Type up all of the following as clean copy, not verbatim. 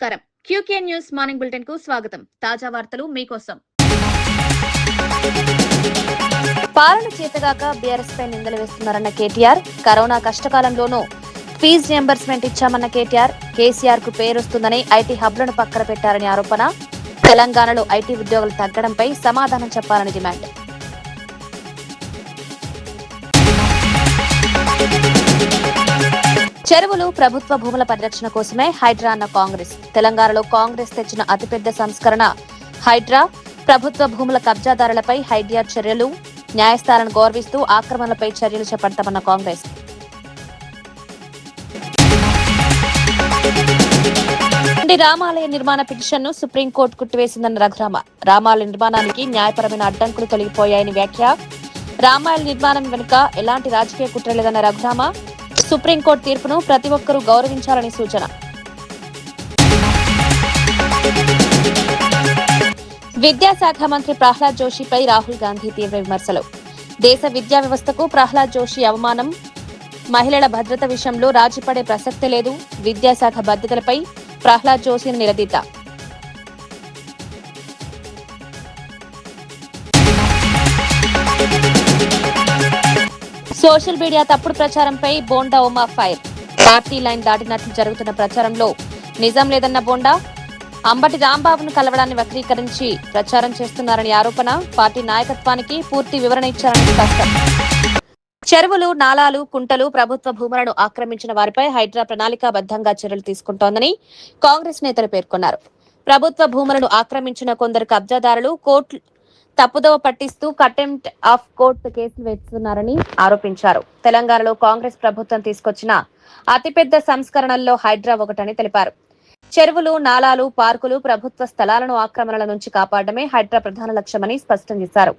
నమస్కారం. QK news morning bulletin కు స్వాగతం. తాజా వార్తలు మీకోసం. పాలన చేతగాక బీఆర్ఎస్ పై నిందలు వేస్తున్నారన్న కేటీఆర్, కరోనా కష్టకాలంలోనూ ఫీజు రియంబర్స్మెంట్ ఇచ్చామన్న కేసీఆర్ కు పేరొస్తుందని ఐటీ హబ్లను పక్కన పెట్టారని ఆరోపణ. తెలంగాణలో ఐటీ ఉద్యోగులు తగ్గడంపై సమాధానం చెప్పాలని డిమాండ్. చెరువులు ప్రభుత్వ భూముల పరిరక్షణ కోసమే హైడ్రా అన్న కాంగ్రెస్. తెలంగాణలో కాంగ్రెస్ తెచ్చిన అతిపెద్ద సంస్కరణ హైడ్రా. ప్రభుత్వ భూముల కబ్జాదారులపై హైడ్రా చర్యలు, న్యాయస్థానాలను గౌరవిస్తూ ఆక్రమణలపై చర్యలు చేపడతామన్న కాంగ్రెస్. రామాలయ నిర్మాణ పిటిషన్ను సుప్రీంకోర్టు కుట్టివేసిందన్న రఘురామ. రామాలయ నిర్మాణానికి న్యాయపరమైన అడ్డంకులు తొలగిపోయాయని వ్యాఖ్య. రామాలయ నిర్మాణం వెనుక ఎలాంటి రాజకీయ కుట్ర లేదన్న రఘురామ. సుప్రీంకోర్టు తీర్పును ప్రతి ఒక్కరూ గౌరవించాలని సూచన. విద్యాశాఖ మంత్రి ప్రహ్లాద్ జోషిపై రాహుల్ గాంధీ తీవ్ర విమర్శలు. దేశ విద్యా వ్యవస్థకు ప్రహ్లాద్ జోషి అవమానం. మహిళల భద్రత విషయంలో రాజీపడే ప్రసక్తే లేదు. విద్యాశాఖ బాధ్యతలపై ప్రహ్లాద్ జోషిని నిలదీత. సోషల్ మీడియా తప్పుడు ప్రచారంపై Bonda Uma fire. Party line దాటినట్లు జరుగుతున్న ప్రచారంలో నిజం లేదన్న బోండా. అంబటి రాంబాబును కలవడాన్ని వక్రీకరించి ప్రచారం చేస్తున్నారని ఆరోపణ. పార్టీ నాయకత్వానికి పూర్తి వివరణ ఇచ్చారని స్పష్టం. చెరువులు, నాలాలు, కుంటలు, ప్రభుత్వ భూములను ఆక్రమించిన వారిపై హైడ్రా ప్రణాళికాబద్దంగా చర్యలు తీసుకుంటోందని కాంగ్రెస్ నేతలు పేర్కొన్నారు. ప్రభుత్వ భూములను ఆక్రమించిన కొందరు కబ్జాదారులు కోర్టు తప్పుదోవ పట్టిస్తూ కంటెంప్ట్ ఆఫ్ కోర్ట్ కేసులు వేస్తున్నారని ఆరోపించారు. తెలంగాణలో కాంగ్రెస్ ప్రభుత్వం తీసుకొచ్చిన అతిపెద్ద సంస్కరణల్లో హైడ్రా ఒకటని తెలిపారు. చెరువులు, నాలాలు, పార్కులు, ప్రభుత్వ స్థలాలను ఆక్రమణల నుంచి కాపాడమే హైడ్రా ప్రధాన లక్ష్యమని స్పష్టం చేశారు.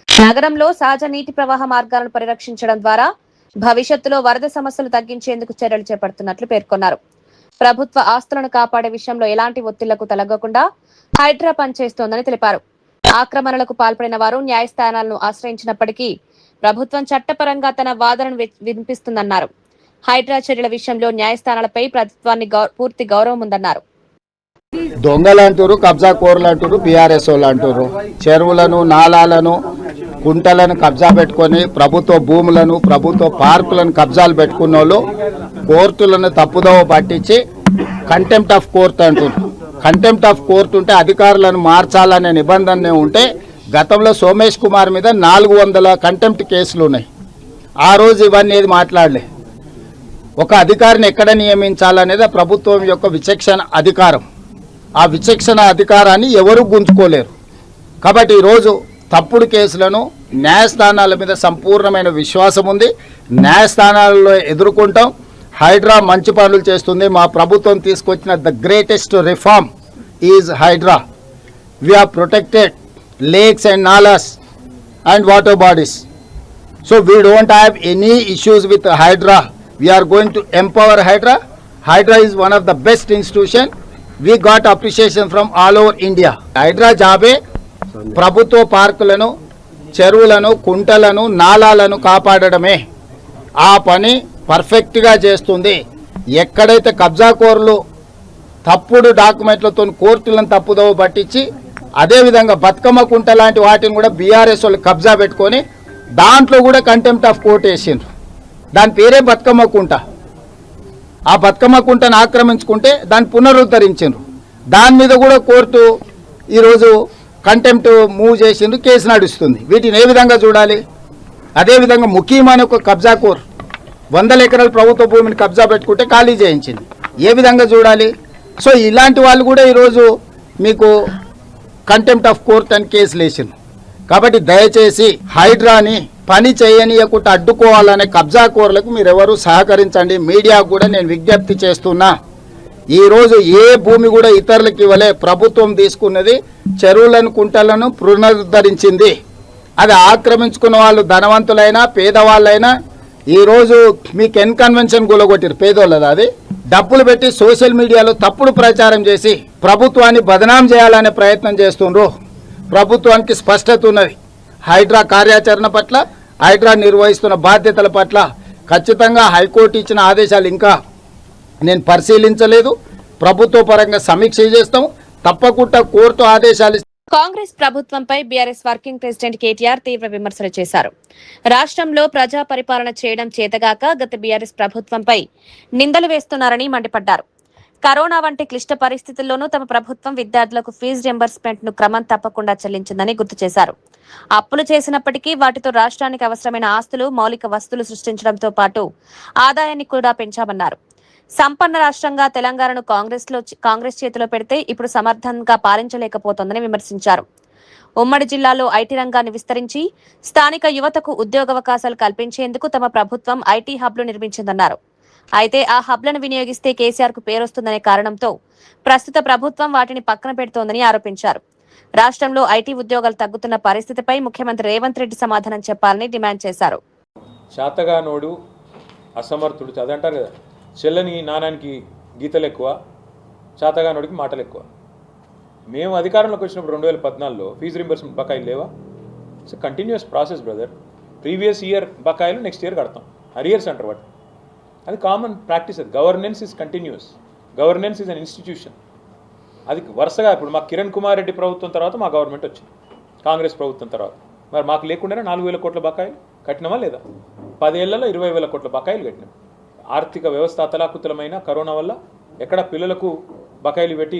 నగరంలో సహజ నీటి ప్రవాహ మార్గాలను పరిరక్షించడం ద్వారా భవిష్యత్తులో వరద సమస్యలు తగ్గించేందుకు చర్యలు చేపడుతున్నట్లు పేర్కొన్నారు. ప్రభుత్వ ఆస్తులను కాపాడే విషయంలో ఎలాంటి ఒత్తిళ్లకు తలగకుండా హైడ్రా పనిచేస్తోందని తెలిపారు. ఆక్రమణలకు పాల్పడిన వారు న్యాయస్థానాలను ఆశ్రయించినప్పటికీ ప్రభుత్వం చట్టపరంగా తన వాదనను వినిపిస్తుందన్నారు. హైడ్రా చర్యల విషయంలో న్యాయస్థానాలపై ప్రభుత్వాన్ని పూర్తి గౌరవం ఉందన్నారు. దొంగలు అంటారు, కబ్జా కోర్లు అంటారు, బీఆర్ఎస్ వాళ్ళు అంటారు. చెరువులను, నాలాలను, కుంటలను కబ్జా పెట్టుకొని ప్రభుత్వ భూములను, ప్రభుత్వ పార్కులను కబ్జాలు పెట్టుకున్న వాళ్ళు కోర్టులను తప్పుదోవ పట్టించి కంటెంప్ట్ ఆఫ్ కోర్ట్ అంటారు. కంటెంప్ట్ ఆఫ్ కోర్టు ఉంటే అధికారులను మార్చాలనే నిబంధన ఉంటే గతంలో సోమేష్ కుమార్ మీద 400 కంటెంప్ట్ కేసులు ఉన్నాయి. ఆ రోజు ఇవన్నీ ఏది మాట్లాడలే. ఒక అధికారిని ఎక్కడ నియమించాలనేది ప్రభుత్వం యొక్క విచక్షణ అధికారం. ఆ విచక్షణ అధికారాన్ని ఎవరు గుంజుకోలేరు. కాబట్టి ఈరోజు తప్పుడు కేసులను న్యాయస్థానాల మీద సంపూర్ణమైన విశ్వాసం ఉంది. న్యాయస్థానాలలో ఎదుర్కొంటాం. హైడ్రా మంచి పనులు చేస్తుంది. మా ప్రభుత్వం తీసుకొచ్చిన the greatest reform is Hydraa. We are protected lakes and nalas and water bodies. So we don't have any issues with Hydraa. We are going to empower Hydraa. Hydraa is one of the best institution. We got appreciation from all over India. Hydraa జాబే ప్రభుత్వ పార్కులను, చెరువులను, కుంటలను, నాలాలను కాపాడడమే. ఆ పని పర్ఫెక్ట్గా చేస్తుంది. ఎక్కడైతే కబ్జాకోర్లు తప్పుడు డాక్యుమెంట్లతో కోర్టులను తప్పుదోవ పట్టించి అదేవిధంగా బతుకమ్మ కుంట లాంటి వాటిని కూడా బీఆర్ఎస్ వాళ్ళు కబ్జా పెట్టుకొని దాంట్లో కూడా కంటెంప్ట్ ఆఫ్ కోర్ట్ వేసిండ్రు. దాని పేరే బతుకమ్మ కుంట. ఆ బతుకమ్మ కుంటను ఆక్రమించుకుంటే దాన్ని పునరుద్ధరించిండ్రు. దాని మీద కూడా కోర్టు ఈరోజు కంటెంప్ట్ మూవ్ చేసిండ్రు, కేసు నడుస్తుంది. వీటిని ఏ విధంగా చూడాలి? అదేవిధంగా ముఖ్యమైన ఒక కబ్జా కోర్ 100 ఎకరాల ప్రభుత్వ భూమిని కబ్జా పెట్టుకుంటే ఖాళీ చేయించింది. ఏ విధంగా చూడాలి? సో ఇలాంటి వాళ్ళు కూడా ఈరోజు మీకు కంటెంప్ట్ ఆఫ్ కోర్ట్ అని కేసులు వేసిండ్రు. కాబట్టి దయచేసి హైడ్రాని పని చేయనీయకుండా అడ్డుకోవాలనే కబ్జా కోర్లకు మీరెవరు సహకరించండి. మీడియాకు కూడా నేను విజ్ఞప్తి చేస్తున్నా. ఈరోజు ఏ భూమి కూడా ఇతరులకు ఇవ్వలే. ప్రభుత్వం తీసుకున్నది చెరువులను, కుంటలను పునరుద్ధరించింది. అది ఆక్రమించుకున్న వాళ్ళు ధనవంతులైనా పేదవాళ్ళైనా ఈరోజు మీకు కన్వెన్షన్ కూలగొట్టారు పేదోళ్ళది. అది డబ్బులు పెట్టి సోషల్ మీడియాలో తప్పుడు ప్రచారం చేసి ప్రభుత్వాన్ని బదనాం చేయాలనే ప్రయత్నం చేస్తుండ్రు. ప్రభుత్వానికి స్పష్టత ఉన్నది. హైడ్రా కార్యాచరణ పట్ల, హైడ్రా నిర్వహిస్తున్న బాధ్యతల పట్ల ఖచ్చితంగా హైకోర్టు ఇచ్చిన ఆదేశాలు ఇంకా నేను పరిశీలించలేదు. ప్రభుత్వ పరంగా సమీక్ష చేస్తాం. తప్పకుండా కోర్టు ఆదేశాలు. కాంగ్రెస్ ప్రభుత్వంపై బీఆర్ఎస్ వర్కింగ్ ప్రెసిడెంట్ కేటీఆర్ తీవ్ర విమర్శలు చేశారు. రాష్ట్రంలో ప్రజా పరిపాలన చేయడం చేతగాక గత బీఆర్ఎస్ ప్రభుత్వంపై నిందలు వేస్తున్నారని మండిపడ్డారు. కరోనా వంటి క్లిష్ట పరిస్థితుల్లోనూ తమ ప్రభుత్వం విద్యార్థులకు ఫీజు రింబర్స్మెంట్ ను క్రమం తప్పకుండా చెల్లించిందని గుర్తు చేశారు. అప్పులు చేసినప్పటికీ వాటితో రాష్ట్రానికి అవసరమైన ఆస్తులు, మౌలిక వస్తువులు సృష్టించడంతో పాటు ఆదాయాన్ని కూడా పెంచామన్నారు. సంపన్న రాష్ట్రంగా తెలంగాణను కాంగ్రెస్ చేతిలో పెడితే ఇప్పుడు సమర్థంగా పాలించలేకపోతోందని విమర్శించారు. ఉమ్మడి జిల్లాలో ఐటీ రంగాన్ని విస్తరించి స్థానిక యువతకు ఉద్యోగావకాశాలు కల్పించేందుకు తమ ప్రభుత్వం ఐటీ హబ్లు నిర్మించిందన్నారు. అయితే ఆ హబ్లను వినియోగిస్తే కేసీఆర్ కు పేరొస్తుందనే కారణంతో ప్రస్తుత ప్రభుత్వం వాటిని పక్కన పెడుతోందని ఆరోపించారు. రాష్ట్రంలో ఐటీ ఉద్యోగాలు తగ్గుతున్న పరిస్థితిపై ముఖ్యమంత్రి రేవంత్ రెడ్డి సమాధానం చెప్పాలని డిమాండ్ చేశారు. శాతగానోడు అసమర్థుడు చదంటారు కదా, చెల్లని నానానికి గీతలు ఎక్కువ, శాతగానోడికి మాటలు ఎక్కువ. మేము అధికారంలోకి వచ్చినప్పుడు 2014లో ఫీజు రింబర్స్మెంట్ బకాయిలు లేవా? It's continuous process brother. Previous year బకాయిలు నెక్స్ట్ ఇయర్ కడతాం, అరియర్స్ అంటారు వాటి. అది కామన్ ప్రాక్టీస్. అది governance is continuous. Governance is an institution. అది వరుసగా ఇప్పుడు మా కిరణ్ కుమార్ రెడ్డి ప్రభుత్వం తర్వాత మా గవర్నమెంట్ వచ్చింది, కాంగ్రెస్ ప్రభుత్వం తర్వాత. మరి మాకు లేకుండానే 4,000 కోట్ల బకాయిలు కట్టినామా లేదా? 10 ఏళ్లలో 20,000 కోట్ల బకాయిలు కట్టినాం. ఆర్థిక వ్యవస్థ అతలాకుతలమైన కరోనా వల్ల ఎక్కడ పిల్లలకు బకాయిలు పెట్టి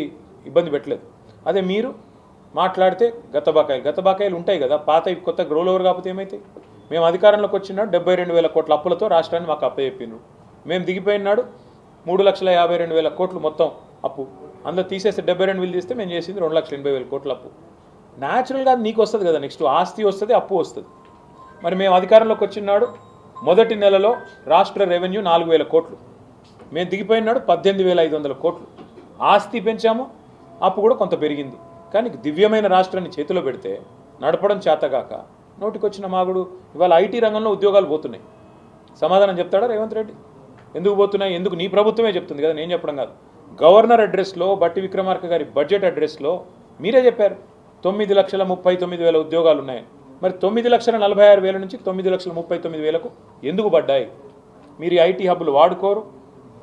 ఇబ్బంది పెట్టలేదు. అదే మీరు మాట్లాడితే గత బకాయిలు ఉంటాయి కదా, పాత కొత్త గ్రోల్ ఓవర్ కాకపోతే ఏమైతాయి? మేము అధికారంలోకి వచ్చిన 72,000 కోట్ల అప్పులతో రాష్ట్రాన్ని మాకు అప్పచెప్పినారు. మేము దిగిపోయినాడు 3,52,000 కోట్లు మొత్తం అప్పు. అందులో తీసేస్తే 72,000 తీస్తే మేము చేసింది 2,80,000 కోట్ల అప్పు. న్యాచురల్గా నీకు వస్తుంది కదా, నెక్స్ట్ ఆస్తి వస్తుంది, అప్పు వస్తుంది. మరి మేము అధికారంలోకి వచ్చినాడు మొదటి నెలలో రాష్ట్ర రెవెన్యూ 4,000 కోట్లు. మేము దిగిపోయినాడు 18,500 కోట్లు. ఆస్తి పెంచాము, అప్పు కూడా కొంత పెరిగింది. కానీ దివ్యమైన రాష్ట్రాన్ని చేతిలో పెడితే నడపడం చేతగాక నోటికొచ్చిన మాగుడు ఇవాళ ఐటీ రంగంలో ఉద్యోగాలు పోతున్నాయి. సమాధానం చెప్తాడా రేవంత్ రెడ్డి? ఎందుకు పోతున్నాయి? ఎందుకు? నీ ప్రభుత్వమే చెప్తుంది కదా, నేను చెప్పడం కాదు. గవర్నర్ అడ్రస్లో, బట్టి విక్రమార్క గారి బడ్జెట్ అడ్రస్లో మీరే చెప్పారు 9,39,000 ఉద్యోగాలు ఉన్నాయని. మరి 9,46,000 నుంచి 9,39,000కు ఎందుకు పడ్డాయి? మీరు ఈ ఐటీ హబ్బులు వాడుకోరు,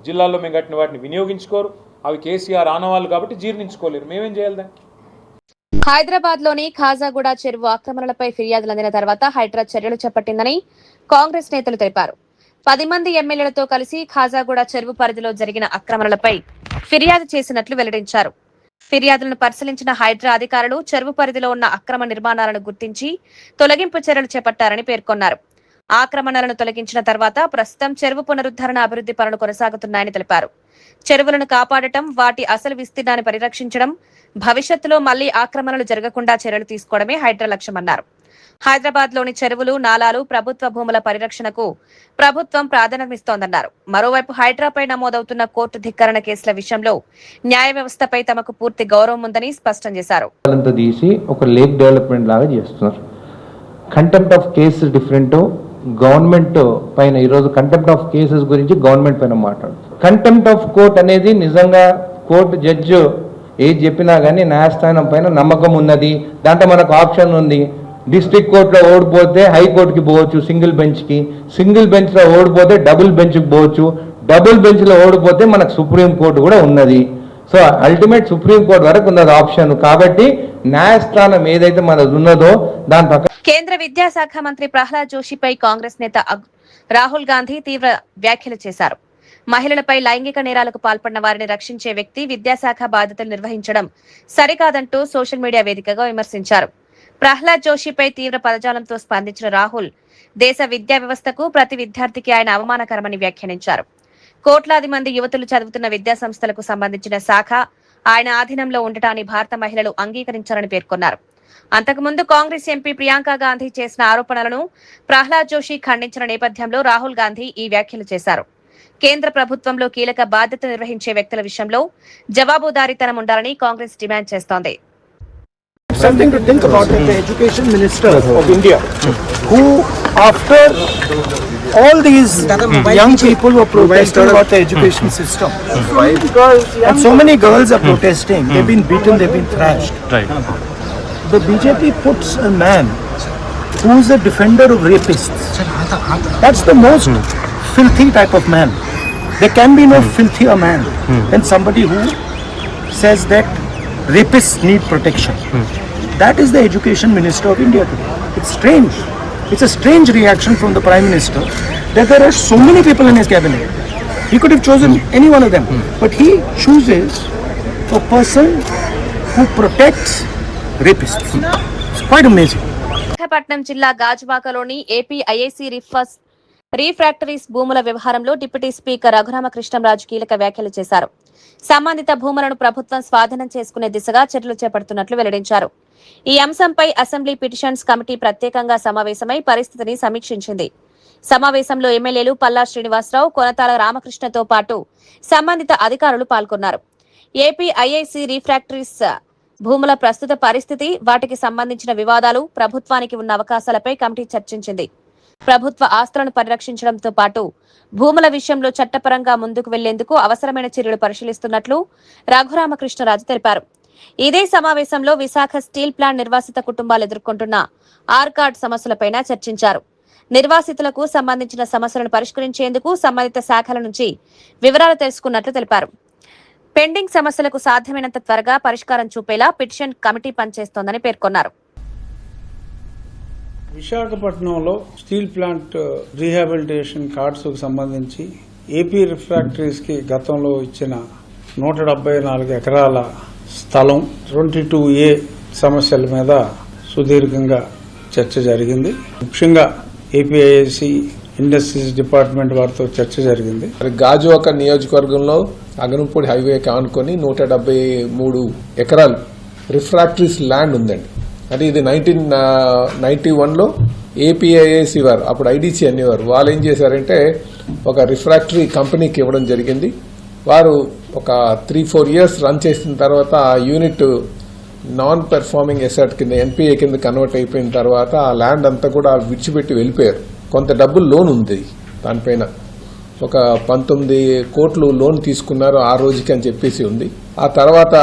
జిల్లాల్లో మేము కట్టిన వాటిని వినియోగించుకోరు. అవి కేసీఆర్ ఆనవాళ్ళు కాబట్టి జీర్ణించుకోలేరు. మేమేం చేయాలి దాన్ని? హైదరాబాద్ లోని ఖాజాగూడ చెరువు ఆక్రమణలపై ఫిర్యాదులు అందిన తర్వాత హైడ్రా చర్యలు చేపట్టిందని కాంగ్రెస్ నేతలు తెలిపారు. 10 మంది ఎమ్మెల్యేలతో కలిసి ఖాజాగూడ చెరువు పరిధిలో జరిగిన ఆక్రమణలపై ఫిర్యాదు చేసినట్లు వెల్లడించారు. ఫిర్యాదులను పరిశీలించిన హైడ్రా అధికారులు చెరువు పరిధిలో ఉన్న అక్రమ నిర్మాణాలను గుర్తించి తొలగింపు చర్యలు చేపట్టారని పేర్కొన్నారు. ఆక్రమణలను తొలగించిన తర్వాత ప్రస్తుతం చెరువు పునరుద్ధరణ అభివృద్ధి పనులు కొనసాగుతున్నాయని తెలిపారు. చెరువులను కాపాడటం, వాటి అసలు విస్తీర్ణాన్ని పరిరక్షించడం, భవిష్యత్తులో మళ్లీ ఆక్రమణలు జరగకుండా చర్యలు తీసుకోవడమే హైడ్రా లక్ష్యమన్నారు. హైదరాబాద్ లోని చెరువులు, నాలాలు, ప్రభుత్వ భూముల పరిరక్షణకు ప్రభుత్వం ప్రాధాన్యమిస్తోందన్నారు. మరోవైపు హైడ్రాపై నమోదవుతున్న కోర్టు ధిక్కరణ కేసుల విషయంలో న్యాయ వ్యవస్థపై తమకు పూర్తి గౌరవం ఉందని స్పష్టం చేశారు. ఒక లేక్ డెవలప్మెంట్ లాగా చేస్తున్నారు. Contempt of cases different. Government పైన ఈరోజు కంటెంప్ట్ ఆఫ్ కేసెస్ గురించి గవర్నమెంట్ పైన మాట్లాడుతుంది. కంటెంప్ట్ ఆఫ్ కోర్ట్ అనేది నిజంగా కోర్టు జడ్జి ఏది చెప్పినా కానీ న్యాయస్థానం పైన నమ్మకం ఉన్నది. దాంట్లో మనకు ఆప్షన్ ఉంది. డిస్ట్రిక్ట్ కోర్టులో ఓడిపోతే హైకోర్టుకి పోవచ్చు, సింగిల్ బెంచ్కి. సింగిల్ బెంచ్లో ఓడిపోతే డబుల్ బెంచ్కి పోవచ్చు. డబుల్ బెంచ్లో ఓడిపోతే మనకు సుప్రీం కోర్టు కూడా ఉన్నది. సో అల్టిమేట్ సుప్రీం కోర్టు వరకు ఉన్నది ఆప్షన్. కాబట్టి న్యాయస్థానం ఏదైతే మనది ఉన్నదో దాని పక్కన. కేంద్ర విద్యాశాఖ మంత్రి ప్రహ్లాద్ జోషిపై కాంగ్రెస్ నేత రాహుల్ గాంధీ తీవ్ర వ్యాఖ్యలు చేశారు. మహిళలపై లైంగిక నేరాలకు పాల్పడిన వారిని రక్షించే వ్యక్తి విద్యాశాఖ బాధ్యతలు నిర్వహించడం సరికాదంటూ సోషల్ మీడియా వేదికగా విమర్శించారు. ప్రహ్లాద్ జోషిపై తీవ్ర పదజాలంతో స్పందించిన రాహుల్ దేశ విద్యా వ్యవస్థకు, ప్రతి విద్యార్థికి ఆయన అవమానకరమని వ్యాఖ్యానించారు. కోట్లాది మంది యువతులు చదువుతున్న విద్యా సంస్థలకు సంబంధించిన శాఖ ఆయన ఆధీనంలో ఉండటాన్ని భారత మహిళలు అంగీకరించారని పేర్కొన్నారు. అంతకుముందు కాంగ్రెస్ ఎంపీ ప్రియాంక గాంధీ చేసిన ఆరోపణలను ప్రహ్లాద్ జోషి ఖండించిన నేపథ్యంలో రాహుల్ గాంధీ ఈ వ్యాఖ్యలు చేశారు. కేంద్ర ప్రభుత్వంలో కీలక బాధ్యత నిర్వహించే వ్యక్తుల విషయంలో జవాబుదారీతనం ఉండాలని కాంగ్రెస్ డిమాండ్ చేస్తోంది. Something to think about it, the education minister of India, who after all these young people were protesting about the education system, and so many girls are protesting, they've been beaten, they've been thrashed. The BJP puts a man who's a defender of rapists. That's the most filthy type of man. There can be no filthier man than somebody who says that rapists need protection. That is the Education Minister of India today. It's strange. It's a strange reaction from the Prime Minister that there are so many people in his cabinet. He could have chosen any one of them, but he chooses a person who protects rapists. It's quite amazing. Visakhapatnam జిల్లా గాజువాకలోని AP IIC రీఫ్రాక్టరీస్ భూముల వ్యవహారంలో deputy speaker Raghurama Krishnam Raju కీలక వ్యాఖ్యలు చేశారు. సంబంధిత భూములను ప్రభుత్వం స్వాధీనం చేసుకునే దిశగా చర్యలు చేపడుతున్నట్లు వెల్లడించారు. ఈ అంశంపై అసెంబ్లీ పిటిషన్స్ కమిటీ ప్రత్యేకంగా సమావేశమై పరిస్థితిని సమీక్షించింది. సమావేశంలో ఎమ్మెల్యేలు పల్లా శ్రీనివాసరావు, కొనతాల రామకృష్ణతో పాటు సంబంధిత అధికారులు పాల్గొన్నారు. ఏపీ ఐఐసి రీఫ్రాక్టరీస్ భూముల ప్రస్తుత పరిస్థితి, వాటికి సంబంధించిన వివాదాలు, ప్రభుత్వానికి ఉన్న అవకాశాలపై కమిటీ చర్చించింది. ప్రభుత్వ ఆస్తులను పరిరక్షించడంతో పాటు భూముల విషయంలో చట్టపరంగా ముందుకు వెళ్లేందుకు అవసరమైన చర్యలు పరిశీలిస్తున్నట్లు రఘురామకృష్ణరాజు తెలిపారు. ఇదే సమావేశంలో విశాఖ స్టీల్ ప్లాంట్ నిర్వాసిత కుటుంబాలు ఎదుర్కొంటున్న ఆర్కాడ్ సమస్యలపై చర్చించారు. నిర్వాసితులకు సంబంధించిన సమస్యలను పరిష్కరించేందుకు సంబంధిత శాఖల నుంచి వివరాలు తెలుసుకున్నట్లు తెలిపారు. పెండింగ్ సమస్యలకు సాధ్యమైనంత త్వరగా పరిష్కారం చూపేలా పిటిషన్ కమిటీ పనిచేస్తోందని పేర్కొన్నారు. విశాఖపట్నంలో స్టీల్ ప్లాంట్ రీహాబిలిటేషన్ కార్డ్స్ కు సంబంధించి ఏపీ రిఫ్రాక్టరీస్ కి గతంలో ఇచ్చిన 174 ఎకరాల స్థలం 22A సమస్యల మీద సుదీర్ఘంగా చర్చ జరిగింది. ముఖ్యంగా ఏపీఐఐసి ఇండస్ట్రీస్ డిపార్ట్మెంట్ వారితో చర్చ జరిగింది. గాజువాక నియోజకవర్గంలో అగనంపూడి హైవేకి ఆనుకొని 173 ఎకరాలు రిఫ్రాక్టరీస్ ల్యాండ్ ఉందండి. అంటే ఇది 1991లో ఏపీఐఐసి వారు, అప్పుడు ఐడిసి అనేవారు, వాళ్ళు ఏం చేశారంటే ఒక రిఫ్రాక్టరీ కంపెనీకి ఇవ్వడం జరిగింది. వారు ఒక 3-4 ఇయర్స్ రన్ చేసిన తర్వాత ఆ యూనిట్ నాన్ పెర్ఫార్మింగ్ ఎసెట్ కింద ఎన్పిఏ కింద కన్వర్ట్ అయిపోయిన తర్వాత ఆ ల్యాండ్ అంతా కూడా విడిచిపెట్టి వెళ్ళిపోయారు. కొంత డబ్బులు లోన్ ఉంది దానిపైన, ఒక 19 కోట్లు లోన్ తీసుకున్నారు ఆ రోజుకి అని చెప్పేసి ఉంది. ఆ తర్వాత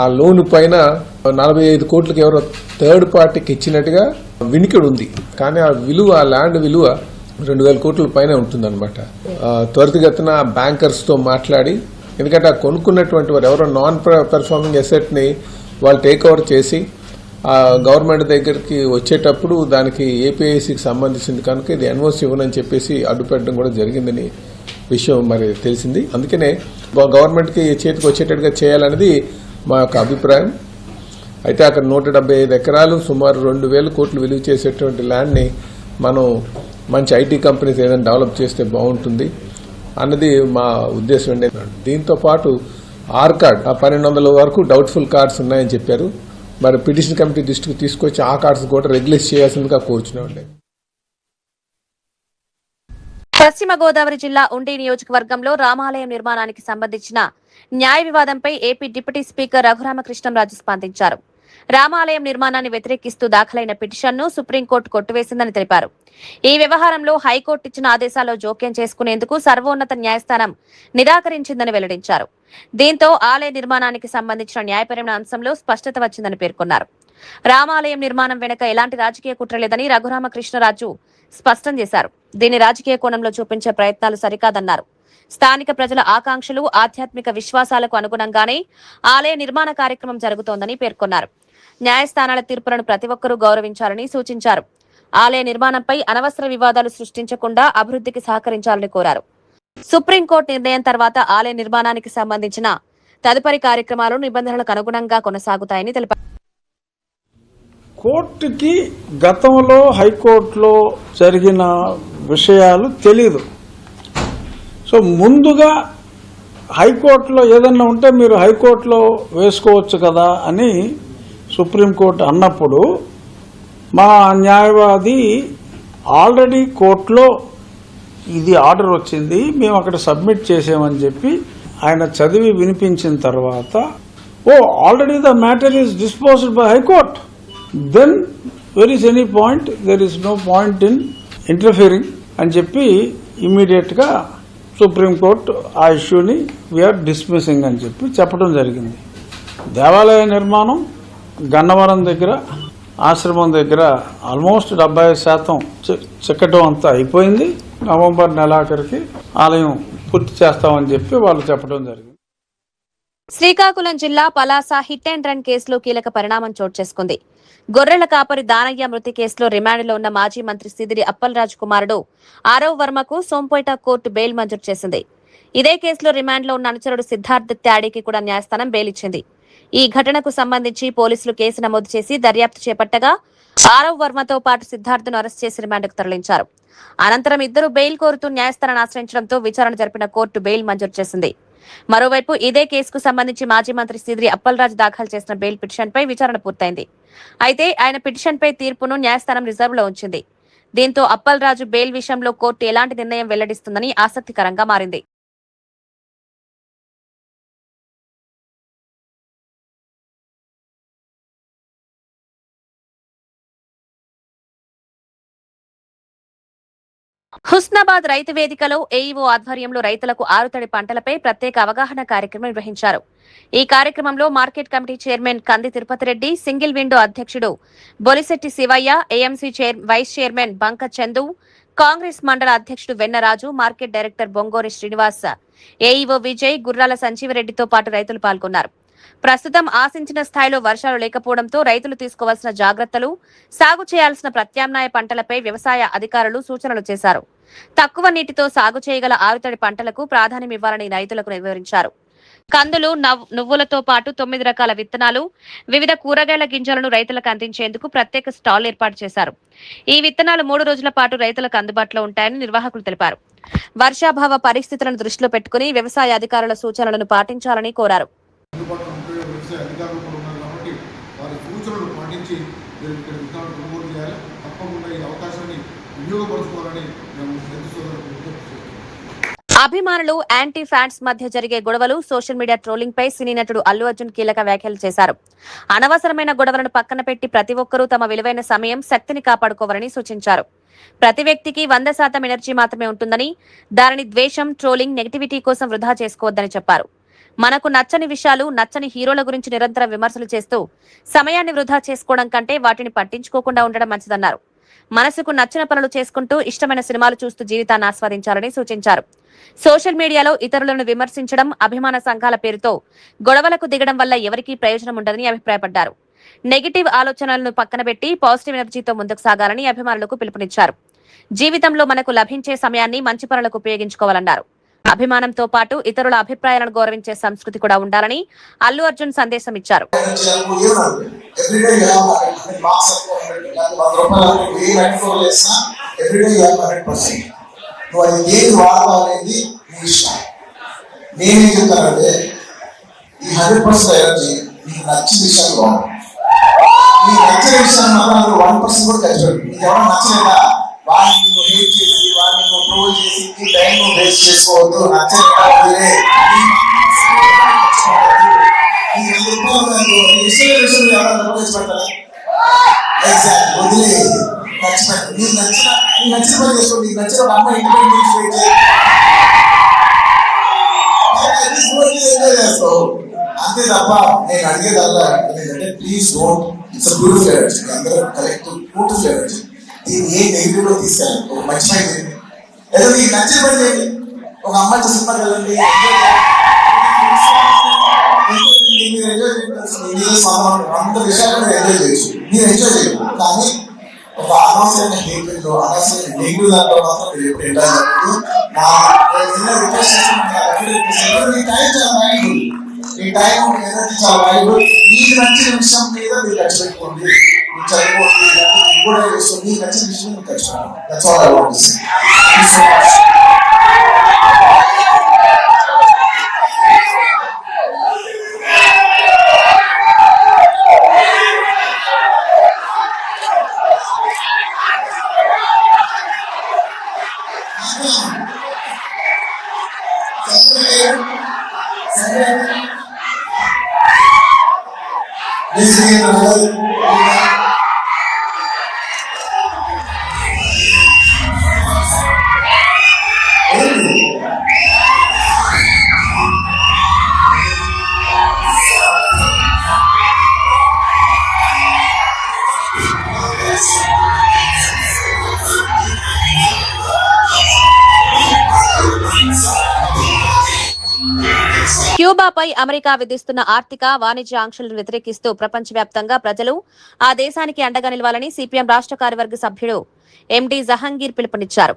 ఆ లోన్ పైన 45 కోట్లకి ఎవరో థర్డ్ పార్టీకి ఇచ్చినట్టుగా వినికిడి ఉంది. కానీ ఆ విలువ, ఆ ల్యాండ్ విలువ 2000 కోట్ల పైన ఉంటుందన్నమాట. త్వరితగతిన బ్యాంకర్స్ తో మాట్లాడి, ఎందుకంటే ఆ కొనుక్కున్నటువంటి వారు ఎవరో నాన్ పెర్ఫార్మింగ్ ఎసెట్ ని వాళ్ళు టేక్ ఓవర్ చేసి ఆ గవర్నమెంట్ దగ్గరికి వచ్చేటప్పుడు దానికి ఏపీఐసికి సంబంధించింది కనుక ఇది ఎన్ఓసి ఇవ్వనని చెప్పేసి అడ్డుపెట్టడం కూడా జరిగిందని విషయం మరి తెలిసింది. అందుకనే గవర్నమెంట్ కి చేతికి వచ్చేటట్టుగా చేయాలనేది మా యొక్క అభిప్రాయం. అయితే అక్కడ 175 ఎకరాలు సుమారు 2000 కోట్లు విలువ చేసేటువంటి ల్యాండ్ ని మనం మంచి ఐటీ కంపెనీస్ ఏదైనా డెవలప్ చేస్తే బాగుంటుంది అన్నది మా ఉద్దేశం అండి. దీంతో పాటు ఆర్కాడ్ 1200 వరకు డౌట్ఫుల్ కార్డ్స్ ఉన్నాయని చెప్పారు. మరి పిటిషన్ కమిటీ దృష్టికి తీసుకొచ్చి ఆ కార్డ్స్ కూడా రెగ్యులేట్ చేయాల్సిందిగా కోరుచున్నామండి. పశ్చిమ గోదావరి జిల్లా ఉండి నియోజకవర్గంలో రామాలయం నిర్మాణానికి సంబంధించిన న్యాయ వివాదంపై ఏపీ డిప్యూటీ స్పీకర్ రఘురామకృష్ణంరాజు స్పందించారు. రామాలయం నిర్మాణాన్ని వ్యతిరేకిస్తూ దాఖలైన పిటిషన్ను సుప్రీంకోర్టు కొట్టివేసిందని తెలిపారు. ఈ వ్యవహారంలో హైకోర్టు ఇచ్చిన ఆదేశాల్లో జోక్యం చేసుకునేందుకు సర్వోన్నత న్యాయస్థానం నిరాకరించిందని వెల్లడించారు. దీంతో ఆలయ నిర్మాణానికి సంబంధించిన న్యాయపరమైన అంశంలో స్పష్టత వచ్చిందని పేర్కొన్నారు. రామాలయం నిర్మాణం వెనుక ఎలాంటి రాజకీయ కుట్ర లేదని రఘురామకృష్ణరాజు స్పష్టం చేశారు. దీన్ని రాజకీయ కోణంలో చూపించే ప్రయత్నాలు సరికాదన్నారు. స్థానిక ప్రజల ఆకాంక్షలు, ఆధ్యాత్మిక విశ్వాసాలకు అనుగుణంగానే ఆలయ నిర్మాణ కార్యక్రమం జరుగుతోందని పేర్కొన్నారు. న్యాయస్థానాల తీర్పులను ప్రతి ఒక్కరూ గౌరవించాలని సూచించారు. ఆలయ నిర్మాణంపై అనవసర వివాదాలు సృష్టించకుండా అభివృద్ధికి సహకరించాలని కోరారు. సుప్రీంకోర్టు నిర్ణయం తర్వాత ఆలయ నిర్మాణానికి సంబంధించిన తదుపరి కార్యక్రమాలు నిబంధనలకు అనుగుణంగా కొనసాగుతాయని తెలిపారు. కోర్టుకి గతంలో హైకోర్టులో జరిగిన విషయాలు తెలీదు. సో ముందుగా హైకోర్టులో ఏదన్నా ఉంటే మీరు హైకోర్టులో వేసుకోవచ్చు కదా అని సుప్రీంకోర్టు అన్నప్పుడు మా న్యాయవాది ఆల్రెడీ కోర్టులో ఇది ఆర్డర్ వచ్చింది, మేము అక్కడ సబ్మిట్ చేసామని చెప్పి ఆయన చదివి వినిపించిన తర్వాత, oh already the matter is disposed by high court, then where is any point, there is no point in interfering అని చెప్పి ఇమ్మీడియట్ గా సుప్రీంకోర్టు ఆ ఇష్యూని వీఆర్ డిస్మిసింగ్ అని చెప్పి చెప్పడం జరిగింది. దేవాలయ నిర్మాణం గన్నవరం దగ్గర, ఆశ్రమం దగ్గర ఆల్మోస్ట్ 70% చెక్కటం అంతా అయిపోయింది. నవంబర్ నెలాఖరికి ఆలయం పూర్తి చేస్తామని చెప్పి వాళ్ళు చెప్పడం జరిగింది. శ్రీకాకుళం జిల్లా పలాస హిట్ అండ్ రన్ కేసులో కీలక పరిణామం చోటు చేసుకుంది. గొర్రెల కాపరి దానయ్య మృతి కేసులో రిమాండ్లో ఉన్న మాజీ మంత్రి సిదిరి అప్పలరాజు కుమారుడు ఆరవ్ వర్మకు సోంపేట కోర్టు బెయిల్ మంజూరు చేసింది. ఇదే కేసులో రిమాండ్లో ఉన్న అనుచరుడు సిద్ధార్థ్ త్యాడికి కూడా న్యాయస్థానం బెయిల్ ఇచ్చింది. ఈ ఘటనకు సంబంధించి పోలీసులు కేసు నమోదు చేసి దర్యాప్తు చేపట్టగా ఆరవ్ వర్మతో పాటు సిద్ధార్థ్ను అరెస్ట్ చేసి రిమాండ్కు తరలించారు. అనంతరం ఇద్దరు బెయిల్ కోరుతూ న్యాయస్థానాన్ని ఆశ్రయించడంతో విచారణ జరిపిన కోర్టు బెయిల్ మంజూరు చేసింది. మరోవైపు ఇదే కేసుకు సంబంధించి మాజీ మంత్రి సిదిరి అప్పలరాజు దాఖలు చేసిన బెయిల్ పిటిషన్పై విచారణ పూర్తయింది. అయితే ఆయన పిటిషన్పై తీర్పును న్యాయస్థానం రిజర్వ్లో ఉంచింది. దీంతో అప్పలరాజు బెయిల్ విషయంలో కోర్టు ఎలాంటి నిర్ణయం వెల్లడిస్తుందని ఆసక్తికరంగా మారింది. హుస్నాబాద్ రైతు వేదికలో ఏఈఓ ఆధ్వర్యంలో రైతులకు ఆరుతడి పంటలపై ప్రత్యేక అవగాహన కార్యక్రమం నిర్వహించారు. ఈ కార్యక్రమంలో మార్కెట్ కమిటీ చైర్మన్ కంది తిరుపతి రెడ్డి, సింగిల్ విండో అధ్యక్షుడు Bolisetti Sivayya, AMC vice chairman Banka Chandu, Congress మండల అధ్యక్షుడు Vennaraju, market director Bongori Srinivas, AEO Vijay, Gurrala సంజీవరెడ్డితో పాటు రైతులు పాల్గొన్నారు. ప్రస్తుతం ఆశించిన స్థాయిలో వర్షాలు లేకపోవడంతో రైతులు తీసుకోవాల్సిన జాగ్రత్తలు, సాగు చేయాల్సిన ప్రత్యామ్నాయ పంటలపై వ్యవసాయ అధికారులు సూచనలు చేశారు. తక్కువ నీటితో సాగు చేయగల ఆరుతడి పంటలకు ప్రాధాన్యమివ్వాలని రైతులకు వివరించారు. కందులు, నువ్వులతో పాటు 9 రకాల విత్తనాలు, వివిధ కూరగాయల గింజలను రైతులకు అందించేందుకు ప్రత్యేక స్టాల్ ఏర్పాటు చేశారు. ఈ విత్తనాలు 3 రోజుల పాటు రైతులకు అందుబాటులో ఉంటాయని నిర్వాహకులు తెలిపారు. వర్షాభావ పరిస్థితులను దృష్టిలో పెట్టుకుని వ్యవసాయ అధికారుల సూచనలను పాటించాలని కోరారు. అధికారులు కూడా ఉన్నారు కాబట్టి వారి సూచనలు పాటించి మీరు ఇక్కడ విత్తనాలు కొనుగోలు చేయాలి. తప్పకుండా ఈ అవకాశాన్ని వినియోగపరచుకోవాలని మేము రైతు సోదరులకు విజ్ఞప్తి చేస్తున్నాం. అభిమానులు, యాంటీ ఫ్యాన్స్ మధ్య జరిగే గొడవలు, సోషల్ మీడియా ట్రోలింగ్ పై సినీ నటుడు అల్లు అర్జున్ కీలక వ్యాఖ్యలు చేశారు. అనవసరమైన గొడవలను పక్కన పెట్టి ప్రతి ఒక్కరూ తమ విలువైన సమయం, శక్తిని కాపాడుకోవాలని సూచించారు. ప్రతి వ్యక్తికి 100% ఎనర్జీ మాత్రమే ఉంటుందని, దానిని ద్వేషం, ట్రోలింగ్, నెగిటివిటీ కోసం వృధా చేసుకోవద్దని చెప్పారు. మనకు నచ్చని విషయాలు, నచ్చని హీరోల గురించి నిరంతరం విమర్శలు చేస్తూ సమయాన్ని వృధా చేసుకోవడం కంటే వాటిని పట్టించుకోకుండా ఉండడం మంచిదన్నారు. మనసుకు నచ్చిన పనులు చేసుకుంటూ ఇష్టమైన సినిమాలు చూస్తూ జీవితాన్ని ఆస్వాదించాలని సూచించారు. సోషల్ మీడియాలో ఇతరులను విమర్శించడం, అభిమాన సంఘాల పేరుతో గొడవలకు దిగడం వల్ల ఎవరికీ ప్రయోజనం ఉండదని అభిప్రాయపడ్డారు. నెగిటివ్ ఆలోచనలను పక్కన పెట్టి పాజిటివ్ ఎనర్జీతో ముందుకు సాగాలని అభిమానులకు పిలుపునిచ్చారు. జీవితంలో మనకు లభించే సమయాన్ని మంచి పనులకు ఉపయోగించుకోవాలన్నారు. అభిమానంతో పాటు ఇతరుల అభిప్రాయాలను గౌరవించే సంస్కృతి కూడా ఉండాలని అల్లు అర్జున్ సందేశం ఇచ్చారు. వారిని హేట్ చేసి, వారిని ట్రోల్ చేసి ఈ టైం వేస్ట్ చేసుకోవద్దు. నచ్చిన పని చేసుకోండి. నీకు నచ్చిన ఒక అమ్మాయి ఎంజాయ్ చేస్తావు అంతే తప్ప నేను అడిగేదల్లా ఏంటంటే please don't. It's beautiful energy. అందరూ కరెక్ట్ బ్యూటిఫుల్ ఎనర్జీ. దీన్ని ఏ నెగిటివ్ లో తీసుకెళ్ళండి. ఒక మంచి పని చేయండి, ఏదో మీకు నచ్చిన పని చేయండి. ఒక అమ్మాయి సినిమా వెళ్ళండి, మీరు ఎంజాయ్ చేయాలి. అంత విషయాలు మీరు ఎంజాయ్ చేయొచ్చు, మీరు ఎంజాయ్ చేయాలి. కానీ ఒక అనవసరమైన హేట్రెడ్ లో, అనవసరమైన నెగిటివ్ దాంట్లో మాత్రం మీరు ఎప్పుడు ఎంజాయ్ చేయాలి. మీ టైం చాలా వాల్యుబుల్, మీ టైం ఎనర్జీ చాలా వాల్యుబుల్. మీకు నచ్చిన విషయం మీద మీరు ఖర్చు పెట్టుకోండి. చదువుకోండి, కూడా చేస్తుంది. మీకు నచ్చిన విషయం మీకు ఖర్చు పెట్టండి. That's all I want to say. Thank you so much. Cuba క్యూబాపై అమెరికా విధిస్తున్న ఆర్థిక వాణిజ్య ఆంక్షలను వ్యతిరేకిస్తూ ప్రపంచవ్యాప్తంగా ప్రజలు ఆ దేశానికి అండగా నిలవాలని సిపిఎం రాష్ట్ర కార్యవర్గ సభ్యుడు ఎండి జహంగీర్ పిలుపునిచ్చారు.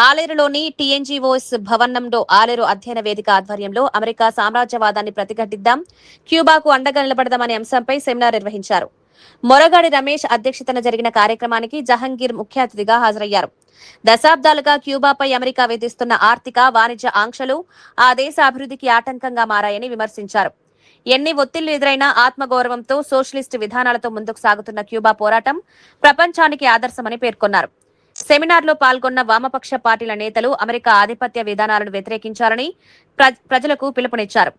ఆలేరులోని టీఎన్జీఓఎస్ భవనంలో ఆలేరు అధ్యయన వేదిక ఆధ్వర్యంలో అమెరికా సామ్రాజ్యవాదాన్ని ప్రతిఘటిద్దాం, క్యూబాకు అండగా నిలబడదామనే అంశంపై సెమినార్ నిర్వహించారు. మొరగాడి రమేష్ అధ్యక్షతన జరిగిన కార్యక్రమానికి జహంగీర్ ముఖ్య అతిథిగా హాజరయ్యారు. దశాబ్దాలుగా క్యూబాపై అమెరికా విధిస్తున్న ఆర్థిక వాణిజ్య ఆంక్షలు ఆ దేశ అభివృద్ధికి ఆటంకంగా మారాయని విమర్శించారు. ఎన్ని ఒత్తిళ్లు ఎదురైనా ఆత్మగౌరవంతో సోషలిస్టు విధానాలతో ముందుకు సాగుతున్న క్యూబా పోరాటం ప్రపంచానికి ఆదర్శమని పేర్కొన్నారు. సెమినార్లో పాల్గొన్న వామపక్ష పార్టీల నేతలు అమెరికా ఆధిపత్య విధానాలను వ్యతిరేకించాలని ప్రజలకు పిలుపునిచ్చారు.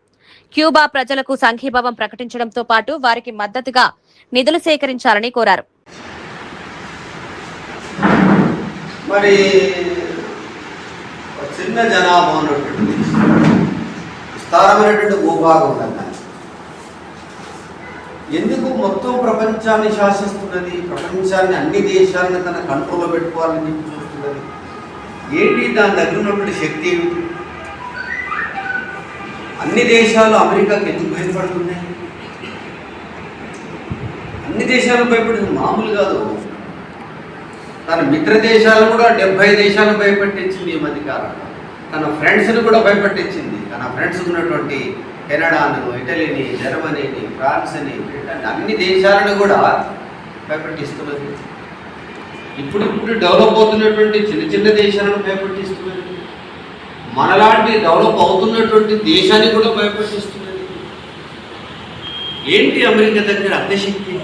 క్యూబా ప్రజలకు సంఘీభావం ప్రకటించడంతో పాటు వారికి మద్దతుగా నిధులు సేకరించాలని కోరారు. మరి చిన్న జనాభా ఉన్నటువంటి విస్తారమైనటువంటి భూభాగం కన్నా ఎందుకు మొత్తం ప్రపంచాన్ని శాసిస్తున్నది, ప్రపంచాన్ని అన్ని దేశాలను తన కంట్రోల్లో పెట్టుకోవాలని చెప్పి చూస్తున్నది ఏంటి? దాని దగ్గర ఉన్నటువంటి శక్తి ఏమిటి? అన్ని దేశాలు అమెరికాకి ఎందుకు భయపడుతున్నాయి? అన్ని దేశాలు భయపడింది మామూలు కాదు. తన మిత్ర దేశాలు కూడా 70 దేశాలు భయపెట్టించింది ఈ మధ్య కాలంలో. తన ఫ్రెండ్స్ని కూడా భయపెట్టించింది. తన ఫ్రెండ్స్ ఉన్నటువంటి కెనడాను, ఇటలీని, జర్మనీని, ఫ్రాన్స్ని, బ్రిటన్ అన్ని దేశాలను కూడా భయపెట్టిస్తున్నది. ఇప్పుడు డెవలప్ అవుతున్నటువంటి చిన్న చిన్న దేశాలను భయపెట్టిస్తున్నది. మనలాంటి డెవలప్ అవుతున్నటువంటి దేశాన్ని కూడా భయపెట్టిస్తున్నది. ఏంటి అమెరికా దగ్గర అర్థశక్తి?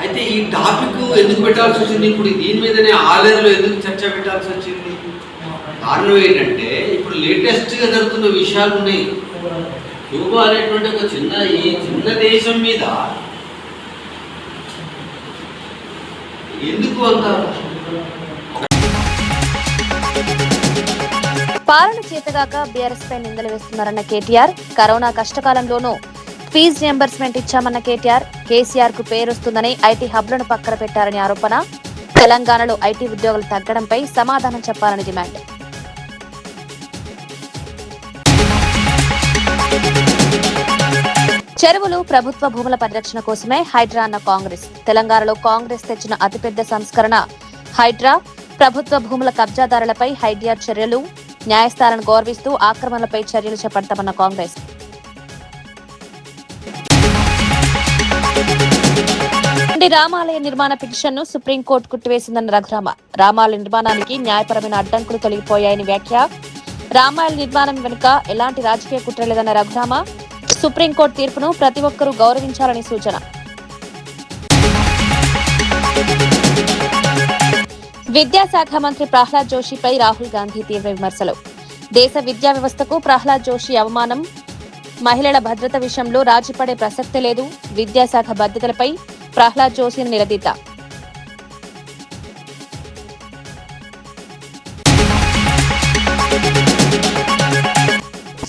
అయితే ఈ టాపిక్ ఎందుకు పెట్టాల్సి వచ్చింది? ఇప్పుడు దీని మీదనే ఆలేరులో ఎందుకు చర్చ పెట్టాల్సి వచ్చింది? కారణం ఏంటంటే ఇప్పుడు లేటెస్ట్గా జరుగుతున్న విషయాలు ఉన్నాయి. క్యూబా అనేటువంటి ఒక చిన్న దేశం మీద ఎందుకు అంత పాలన చేతగాక బీఆర్ఎస్ పై నిందలు వేస్తున్నారన్న కేటీఆర్, కరోనా కష్టకాలంలోనూ ఫీజు రియంబర్స్మెంట్ ఇచ్చామన్న కేటీఆర్, కేసీఆర్ కు పేరొస్తుందని ఐటీ హబ్లను పక్కన పెట్టారని ఆరోపణ. తెలంగాణలో ఐటీ ఉద్యోగులు తగ్గడంపై సమాధానం చెప్పాలని డిమాండ్. చెరువులు ప్రభుత్వ భూముల పరిరక్షణ కోసమే హైడ్రా అన్న కాంగ్రెస్. తెలంగాణలో కాంగ్రెస్ తెచ్చిన అతిపెద్ద సంస్కరణ హైడ్రా. ప్రభుత్వ భూముల కబ్జాదారులపై హైడ్రా చర్యలు, న్యాయస్థానాలను గౌరవిస్తూ ఆక్రమణలపై చర్యలు చేపడతామన్న కాంగ్రెస్. రామాలయ నిర్మాణ పిటిషన్ను సుప్రీంకోర్టు కొట్టివేసిందన్న రఘురామ. రామాలయ నిర్మాణానికి న్యాయపరమైన అడ్డంకులు తొలగిపోయాయని వ్యాఖ్య. రామాలయ నిర్మాణం వెనుక ఎలాంటి రాజకీయ కుట్ర లేదన్న రఘురామ. సుప్రీంకోర్టు తీర్పును ప్రతి ఒక్కరూ గౌరవించాలని సూచన. విద్యాశాఖ మంత్రి ప్రహ్లాద్ జోషిపై రాహుల్ గాంధీ తీవ్ర విమర్శలు. దేశ విద్యా వ్యవస్థకు ప్రహ్లాద్ జోషి అవమానం. మహిళల భద్రత విషయంలో రాజీపడే ప్రసక్తే లేదు. విద్యాశాఖ బాధ్యతలపై ప్రహ్లాద్ జోషిని నిలదీత.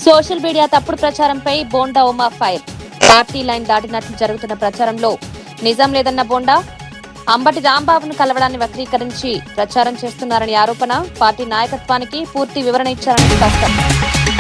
సోషల్ మీడియా తప్పుడు ప్రచారంపై Bonda Uma fire. Party line దాటినట్లు జరుగుతున్న ప్రచారంలో నిజం లేదన్న బోండా. అంబటి రాంబాబును కలవడాన్ని వక్రీకరించి ప్రచారం చేస్తున్నారని ఆరోపణ. పార్టీ నాయకత్వానికి పూర్తి వివరణ ఇచ్చారని స్పష్టం.